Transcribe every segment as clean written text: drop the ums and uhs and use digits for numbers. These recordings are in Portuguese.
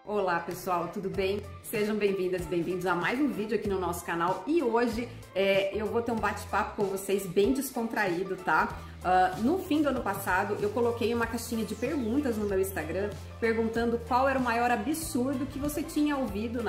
Olá pessoal, tudo bem? Sejam bem-vindas e bem-vindos a mais um vídeo aqui no nosso canal e hoje eu vou ter um bate-papo com vocês bem descontraído, tá? No fim do ano passado eu coloquei uma caixinha de perguntas no meu Instagram perguntando qual era o maior absurdo que você tinha ouvido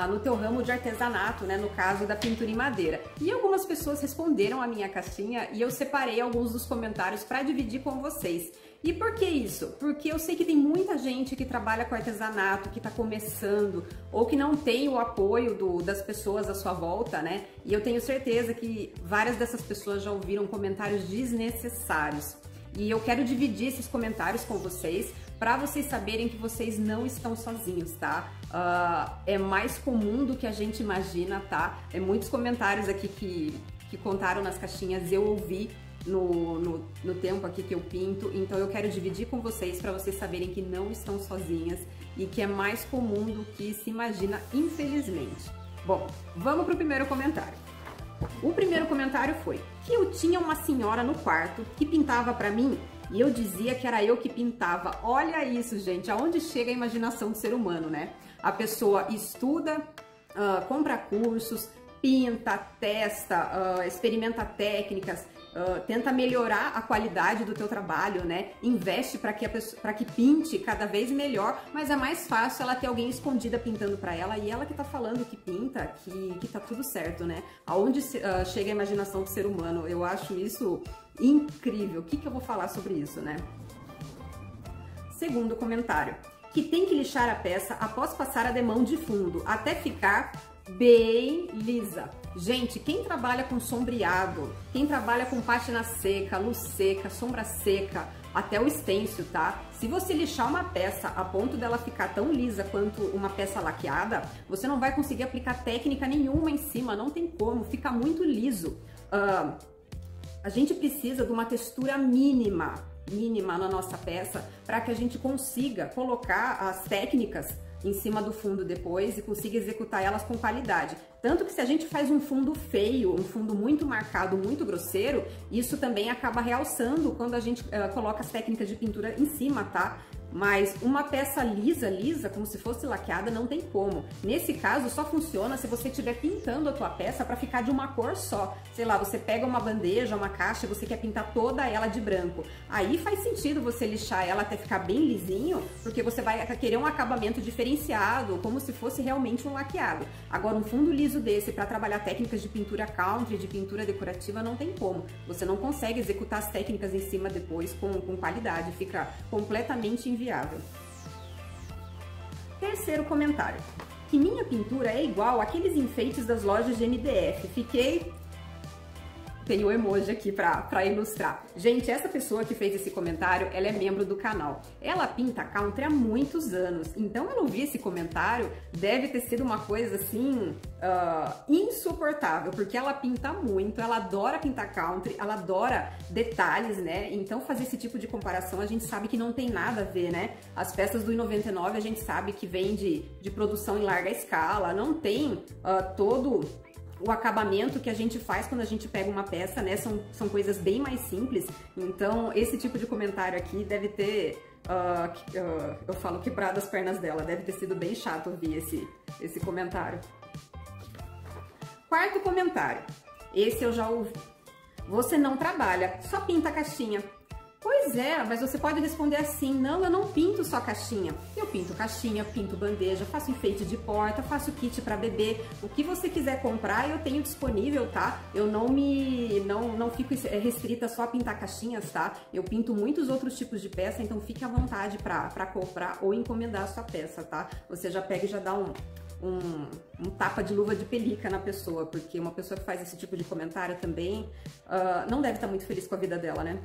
no teu ramo de artesanato, né, no caso da pintura em madeira. E algumas pessoas responderam a minha caixinha e eu separei alguns dos comentários para dividir com vocês. E por que isso? Porque eu sei que tem muita gente que trabalha com artesanato, que está começando ou que não tem o apoio das pessoas à sua volta, né? E eu tenho certeza que várias dessas pessoas já ouviram comentários desnecessários. E eu quero dividir esses comentários com vocês para vocês saberem que vocês não estão sozinhos, tá? É mais comum do que a gente imagina, tá? Muitos comentários aqui que contaram nas caixinhas eu ouvi no tempo aqui que eu pinto, então eu quero dividir com vocês para vocês saberem que não estão sozinhas e que é mais comum do que se imagina, infelizmente. Bom, vamos pro primeiro comentário. O primeiro comentário foi que eu tinha uma senhora no quarto que pintava para mim e eu dizia que era eu que pintava. Olha isso, gente, aonde chega a imaginação do ser humano, né? A pessoa estuda, compra cursos, pinta, testa, experimenta técnicas, tenta melhorar a qualidade do teu trabalho, né? Investe para que pinte cada vez melhor, mas é mais fácil ela ter alguém escondida pintando para ela e ela que tá falando que pinta, que tá tudo certo, né? Aonde chega a imaginação do ser humano? Eu acho isso incrível. O que eu vou falar sobre isso, né? Segundo comentário, que tem que lixar a peça após passar a demão de fundo, até ficar bem lisa. Gente, quem trabalha com sombreado, quem trabalha com pátina seca, luz seca, sombra seca, até o stencil, tá? Se você lixar uma peça a ponto dela ficar tão lisa quanto uma peça laqueada, você não vai conseguir aplicar técnica nenhuma em cima, não tem como, fica muito liso. A gente precisa de uma textura mínima na nossa peça para que a gente consiga colocar as técnicas em cima do fundo depois e consiga executar elas com qualidade. Tanto que se a gente faz um fundo feio, um fundo muito marcado, muito grosseiro, isso também acaba realçando quando a gente coloca as técnicas de pintura em cima, tá? Mas uma peça lisa, como se fosse laqueada, não tem como. Nesse caso, só funciona se você estiver pintando a tua peça para ficar de uma cor só. Sei lá, você pega uma bandeja, uma caixa, você quer pintar toda ela de branco. Aí faz sentido você lixar ela até ficar bem lisinho, porque você vai querer um acabamento diferenciado, como se fosse realmente um laqueado. Agora, um fundo liso desse para trabalhar técnicas de pintura country, de pintura decorativa, não tem como. Você não consegue executar as técnicas em cima depois com qualidade, fica completamente inviável. Terceiro comentário, que minha pintura é igual àqueles enfeites das lojas de MDF. Tem o emoji aqui para ilustrar. Gente, essa pessoa que fez esse comentário, ela é membro do canal. Ela pinta country há muitos anos, então eu não vi esse comentário, deve ter sido uma coisa assim, insuportável, porque ela pinta muito, ela adora pintar country, ela adora detalhes, né? Então fazer esse tipo de comparação a gente sabe que não tem nada a ver, né? As peças do I99 a gente sabe que vem de produção em larga escala, não tem todo o acabamento que a gente faz quando a gente pega uma peça, né? São coisas bem mais simples. Então, esse tipo de comentário aqui deve ter, eu falo, quebrado as pernas dela. Deve ter sido bem chato ouvir esse comentário. Quarto comentário. Esse eu já ouvi. Você não trabalha, só pinta a caixinha. Pois é, mas você pode responder assim, não, eu não pinto só caixinha. Eu pinto caixinha, pinto bandeja, faço enfeite de porta, faço kit para bebê. O que você quiser comprar, eu tenho disponível, tá? Eu não fico restrita só a pintar caixinhas, tá? Eu pinto muitos outros tipos de peça, então fique à vontade para comprar ou encomendar a sua peça, tá? Você já pega e já dá um tapa de luva de pelica na pessoa, porque uma pessoa que faz esse tipo de comentário também não deve estar muito feliz com a vida dela, né?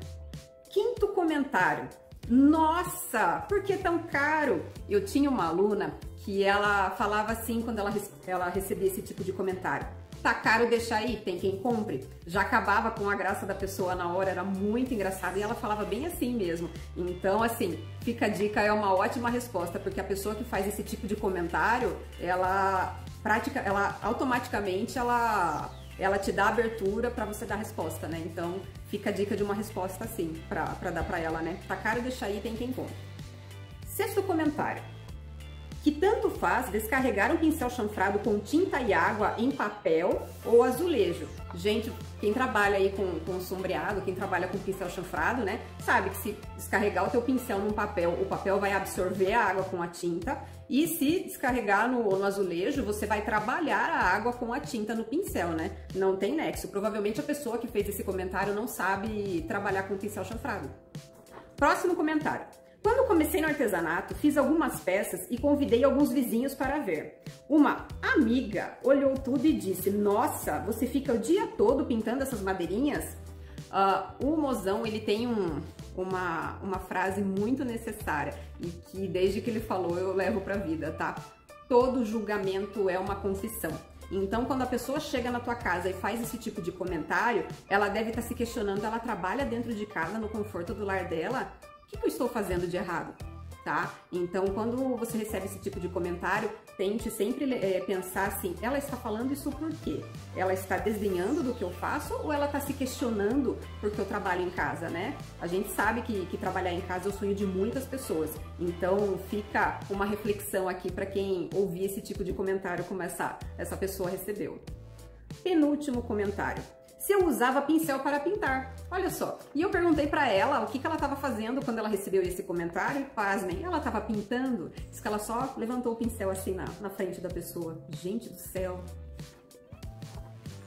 Quinto comentário. Nossa, por que tão caro? Eu tinha uma aluna que ela falava assim quando ela recebia esse tipo de comentário. Tá caro, deixa aí, tem quem compre. Já acabava com a graça da pessoa na hora, era muito engraçado e ela falava bem assim mesmo. Então, assim, fica a dica, é uma ótima resposta, porque a pessoa que faz esse tipo de comentário, ela automaticamente ela te dá abertura para você dar resposta, né? Então, fica a dica de uma resposta assim, para dar para ela, né? Tá caro, deixa aí, tem quem compre. Sexto comentário. que tanto faz descarregar um pincel chanfrado com tinta e água em papel ou azulejo. Gente, quem trabalha aí com sombreado, quem trabalha com pincel chanfrado, né, sabe que se descarregar o teu pincel num papel, o papel vai absorver a água com a tinta, e se descarregar no azulejo, você vai trabalhar a água com a tinta no pincel, né? Não tem nexo. Provavelmente a pessoa que fez esse comentário não sabe trabalhar com pincel chanfrado. Próximo comentário. Quando comecei no artesanato, fiz algumas peças e convidei alguns vizinhos para ver. Uma amiga olhou tudo e disse: nossa, você fica o dia todo pintando essas madeirinhas? O mozão, ele tem uma frase muito necessária e que desde que ele falou eu levo pra vida, tá? Todo julgamento é uma confissão. Então, quando a pessoa chega na tua casa e faz esse tipo de comentário, ela deve estar se questionando, ela trabalha dentro de casa, no conforto do lar dela, o que eu estou fazendo de errado? Tá? Então, quando você recebe esse tipo de comentário, tente sempre pensar assim, ela está falando isso por quê? Ela está desdenhando do que eu faço ou ela está se questionando porque eu trabalho em casa, né? A gente sabe que trabalhar em casa é o sonho de muitas pessoas. Então, fica uma reflexão aqui para quem ouvir esse tipo de comentário como essa pessoa recebeu. Penúltimo comentário. Se eu usava pincel para pintar. Olha só, e eu perguntei para ela o que ela estava fazendo quando ela recebeu esse comentário e pasmem, ela estava pintando. Diz que ela só levantou o pincel assim na frente da pessoa. Gente do céu!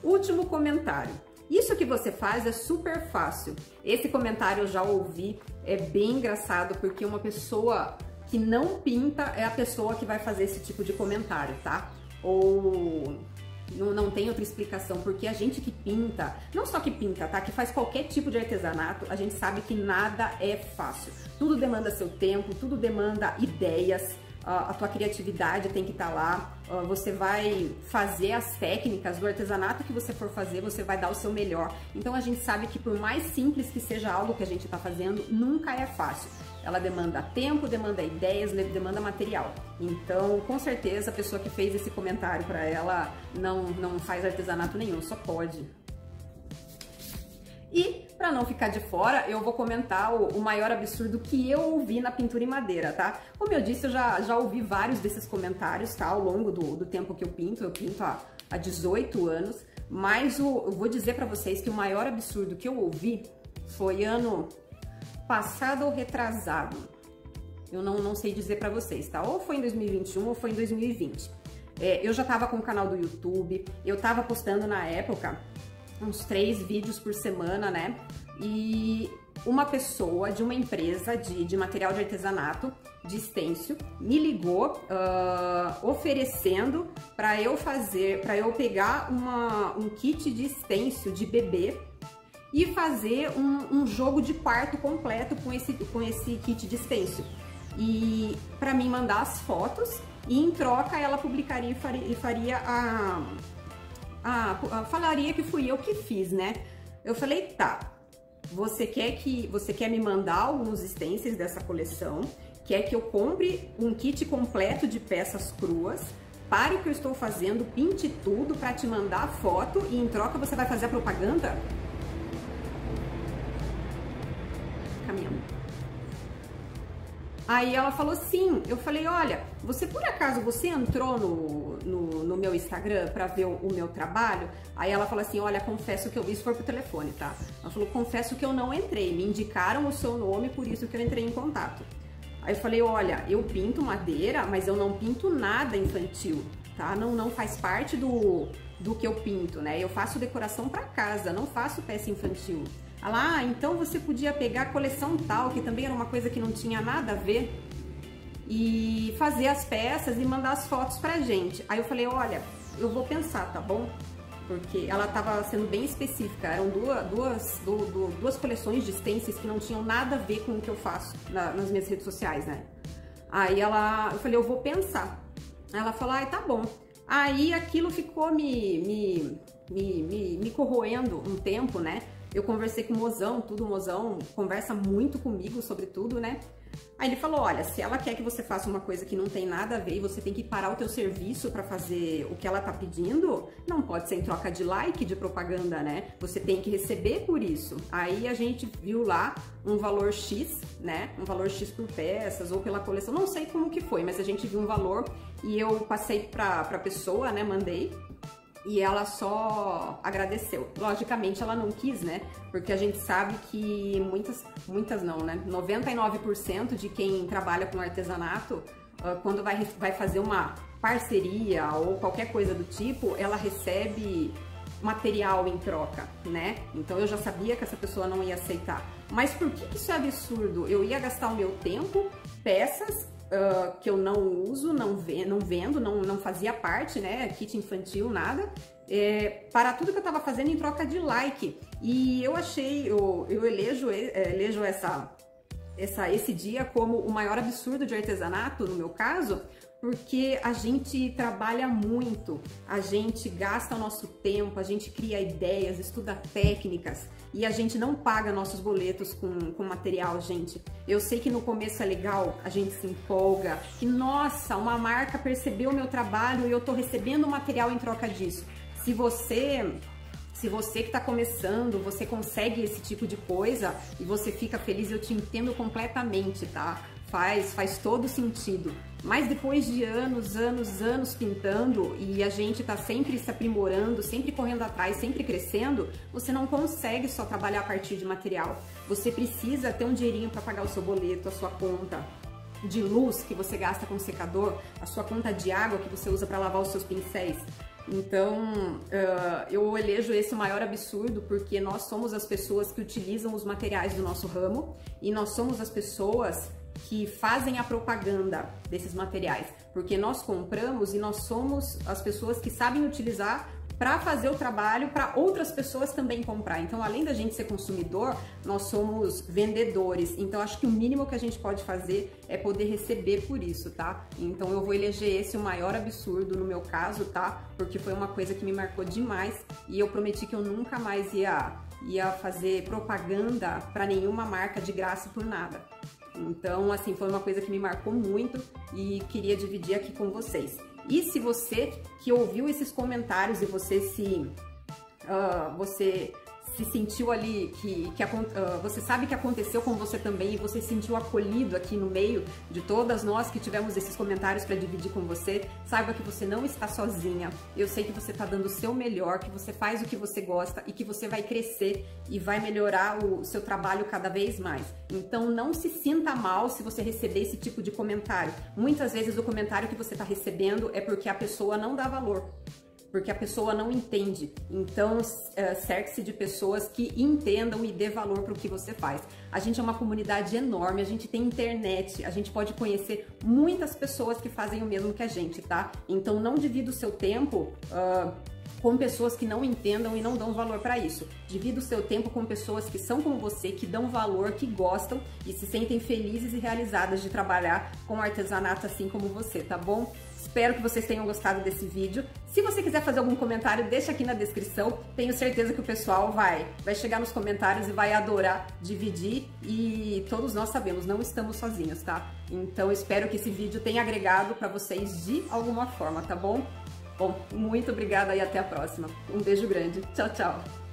Último comentário. Isso que você faz é super fácil. Esse comentário eu já ouvi, é bem engraçado porque uma pessoa que não pinta é a pessoa que vai fazer esse tipo de comentário, tá? Ou... Não tem outra explicação, porque a gente que pinta, não só que pinta, tá? Que faz qualquer tipo de artesanato, a gente sabe que nada é fácil. Tudo demanda seu tempo, tudo demanda ideias, a tua criatividade tem que estar lá, você vai fazer as técnicas do artesanato que você for fazer, você vai dar o seu melhor. Então a gente sabe que por mais simples que seja algo que a gente está fazendo, nunca é fácil. Ela demanda tempo, demanda ideias, demanda material. Então, com certeza, a pessoa que fez esse comentário para ela não faz artesanato nenhum, só pode. E, para não ficar de fora, eu vou comentar o maior absurdo que eu ouvi na pintura em madeira, tá? Como eu disse, eu já ouvi vários desses comentários, tá? Ao longo do tempo que eu pinto há 18 anos, mas eu vou dizer para vocês que o maior absurdo que eu ouvi foi ano passado ou retrasado. Eu não sei dizer pra vocês, tá? Ou foi em 2021 ou foi em 2020. Eu já tava com o canal do YouTube, eu tava postando na época uns 3 vídeos por semana, né? E uma pessoa de uma empresa de material de artesanato, de estêncil, me ligou oferecendo para eu pegar um kit de estêncil de bebê e fazer um jogo de quarto completo com esse kit de estêncil. E para mim mandar as fotos e em troca ela publicaria e faria falaria que fui eu que fiz, né? Eu falei, tá, você quer me mandar alguns stencils dessa coleção, quer que eu compre um kit completo de peças cruas, pare o que eu estou fazendo, pinte tudo para te mandar a foto e em troca você vai fazer a propaganda? Caminhando. Aí ela falou sim. Eu falei, olha, por acaso você entrou no meu Instagram para ver o meu trabalho? Aí ela falou assim, olha, confesso que isso foi pro telefone, tá? Ela falou, confesso que eu não entrei, me indicaram o seu nome, por isso que eu entrei em contato. Aí eu falei, olha, eu pinto madeira, mas eu não pinto nada infantil, tá? Não faz parte do que eu pinto, né? Eu faço decoração para casa, não faço peça infantil. Ela, então você podia pegar a coleção tal, que também era uma coisa que não tinha nada a ver, e fazer as peças e mandar as fotos pra gente. Aí eu falei, olha, eu vou pensar, tá bom? Porque ela tava sendo bem específica, eram duas coleções de stencils que não tinham nada a ver com o que eu faço nas minhas redes sociais, né? Aí eu falei, eu vou pensar. Aí ela falou, tá bom. Aí aquilo ficou me corroendo um tempo, né? eu conversei com o mozão, o mozão conversa muito comigo sobre tudo, né? Aí ele falou, olha, se ela quer que você faça uma coisa que não tem nada a ver e você tem que parar o teu serviço para fazer o que ela tá pedindo, não pode ser em troca de like, de propaganda, né? Você tem que receber por isso. Aí a gente viu lá um valor X, né? Um valor X por peças ou pela coleção, não sei como que foi, mas a gente viu um valor e eu passei pra pessoa, né? Mandei. E ela só agradeceu. Logicamente ela não quis, né? Porque a gente sabe que muitas não, né? 99% de quem trabalha com artesanato, quando vai fazer uma parceria ou qualquer coisa do tipo, ela recebe material em troca, né? Então eu já sabia que essa pessoa não ia aceitar. Mas por que isso é absurdo? Eu ia gastar o meu tempo, peças que eu não uso, não vendo, não fazia parte, né? Kit infantil, nada. Para tudo que eu tava fazendo em troca de like. E eu achei, eu elejo esse dia como o maior absurdo de artesanato, no meu caso, porque a gente trabalha muito, a gente gasta o nosso tempo, a gente cria ideias, estuda técnicas e a gente não paga nossos boletos com material, gente. Eu sei que no começo é legal, a gente se empolga, que nossa, uma marca percebeu o meu trabalho e eu tô recebendo material em troca disso. Se você que está começando, você consegue esse tipo de coisa e você fica feliz, eu te entendo completamente, tá? Faz todo sentido. Mas depois de anos pintando e a gente tá sempre se aprimorando, sempre correndo atrás, sempre crescendo, você não consegue só trabalhar a partir de material. Você precisa ter um dinheirinho para pagar o seu boleto, a sua conta de luz que você gasta com secador, a sua conta de água que você usa para lavar os seus pincéis. Então, eu elejo esse o maior absurdo porque nós somos as pessoas que utilizam os materiais do nosso ramo e nós somos as pessoas que fazem a propaganda desses materiais, porque nós compramos e nós somos as pessoas que sabem utilizar para fazer o trabalho para outras pessoas também comprar. Então, além da gente ser consumidor, nós somos vendedores. Então, acho que o mínimo que a gente pode fazer é poder receber por isso, tá? Então, eu vou eleger esse o maior absurdo no meu caso, tá? Porque foi uma coisa que me marcou demais e eu prometi que eu nunca mais ia fazer propaganda para nenhuma marca de graça por nada. Então, assim, foi uma coisa que me marcou muito e queria dividir aqui com vocês. E se você que ouviu esses comentários e você se sentiu ali, você sabe que aconteceu com você também e você se sentiu acolhido aqui no meio de todas nós que tivemos esses comentários para dividir com você, saiba que você não está sozinha. Eu sei que você está dando o seu melhor, que você faz o que você gosta e que você vai crescer e vai melhorar o seu trabalho cada vez mais. Então não se sinta mal se você receber esse tipo de comentário. Muitas vezes o comentário que você está recebendo é porque a pessoa não dá valor, porque a pessoa não entende. Então, cerque-se de pessoas que entendam e dê valor para o que você faz. A gente é uma comunidade enorme, a gente tem internet, a gente pode conhecer muitas pessoas que fazem o mesmo que a gente, tá? Então, não divida o seu tempo com pessoas que não entendam e não dão valor para isso. Divida o seu tempo com pessoas que são como você, que dão valor, que gostam e se sentem felizes e realizadas de trabalhar com artesanato assim como você, tá bom? Espero que vocês tenham gostado desse vídeo. Se você quiser fazer algum comentário, deixa aqui na descrição. Tenho certeza que o pessoal vai chegar nos comentários e vai adorar dividir. E todos nós sabemos, não estamos sozinhos, tá? Então, espero que esse vídeo tenha agregado para vocês de alguma forma, tá bom? Bom, muito obrigada e até a próxima. Um beijo grande. Tchau, tchau!